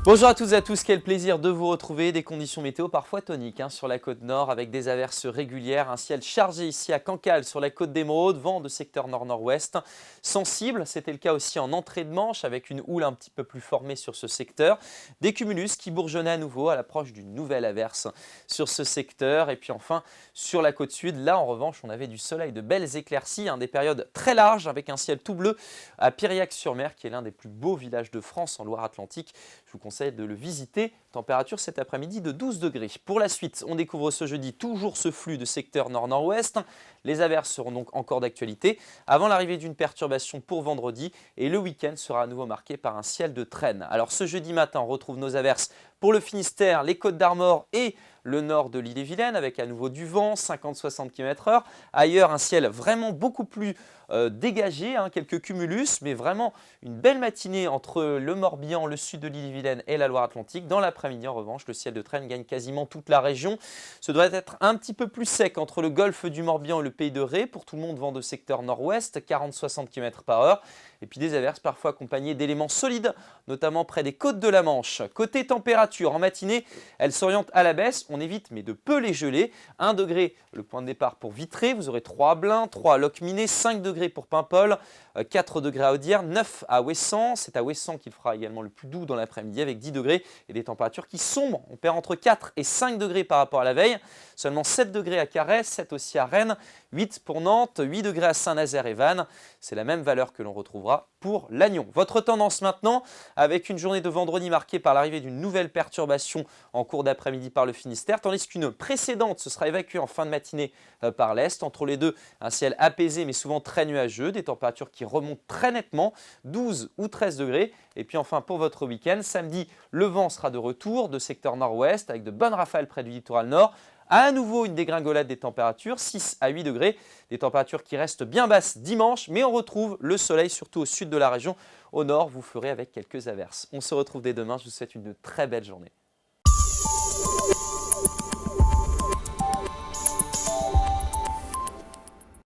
Bonjour à toutes et à tous, quel plaisir de vous retrouver. Des conditions météo parfois toniques sur la côte nord avec des averses régulières, un ciel chargé ici à Cancale sur la côte d'Émeraude, vent de secteur nord-nord-ouest. Sensible, c'était le cas aussi en entrée de Manche avec une houle un petit peu plus formée sur ce secteur. Des cumulus qui bourgeonnaient à nouveau à l'approche d'une nouvelle averse sur ce secteur. Et puis enfin sur la côte sud, là en revanche on avait du soleil, de belles éclaircies, des périodes très larges avec un ciel tout bleu à Piriac-sur-Mer qui est l'un des plus beaux villages de France en Loire-Atlantique. Je vous conseille de le visiter. Température cet après-midi de 12 degrés. Pour la suite, on découvre ce jeudi toujours ce flux de secteur nord-nord-ouest. Les averses seront donc encore d'actualité avant l'arrivée d'une perturbation pour vendredi et le week-end sera à nouveau marqué par un ciel de traîne. Alors ce jeudi matin, on retrouve nos averses pour le Finistère, les Côtes d'Armor et le nord de l'île-et-Vilaine avec à nouveau du vent, 50-60 km/h. Ailleurs, un ciel vraiment beaucoup plus dégagé, quelques cumulus, mais vraiment une belle matinée entre le Morbihan, le sud de l'île-et-Vilaine et la Loire-Atlantique. Dans l'après-midi, en revanche, le ciel de traîne gagne quasiment toute la région. Ce doit être un petit peu plus sec entre le golfe du Morbihan et le pays de Ré. Pour tout le monde, vent de secteur nord-ouest, 40-60 km/h. Et puis des averses parfois accompagnées d'éléments solides, notamment près des côtes de la Manche. Côté température, en matinée, elle s'oriente à la baisse. On évite, mais de peu les geler. 1 degré, le point de départ pour Vitré. Vous aurez 3 à Blain, 3 à Locminé, 5 degrés pour Paimpol, 4 degrés à Audierne, 9 à Ouessant. C'est à Ouessant qu'il fera également le plus doux dans l'après-midi avec 10 degrés et des températures qui sombrent. On perd entre 4 et 5 degrés par rapport à la veille. Seulement 7 degrés à Carhaix, 7 aussi à Rennes, 8 pour Nantes, 8 degrés à Saint-Nazaire et Vannes. C'est la même valeur que l'on retrouvera pour Lannion. Votre tendance maintenant avec une journée de vendredi marquée par l'arrivée d'une nouvelle perturbation en cours d'après-midi par le Finistère, tandis qu'une précédente se sera évacuée en fin de matinée par l'est. Entre les deux, un ciel apaisé mais souvent très nuageux, des températures qui remontent très nettement, 12 ou 13 degrés. Et puis enfin pour votre week-end, samedi, le vent sera de retour de secteur nord-ouest avec de bonnes rafales près du littoral nord. À nouveau une dégringolade des températures, 6 à 8 degrés, des températures qui restent bien basses dimanche, mais on retrouve le soleil surtout au sud de la région. Au nord, vous ferez avec quelques averses. On se retrouve dès demain, je vous souhaite une très belle journée.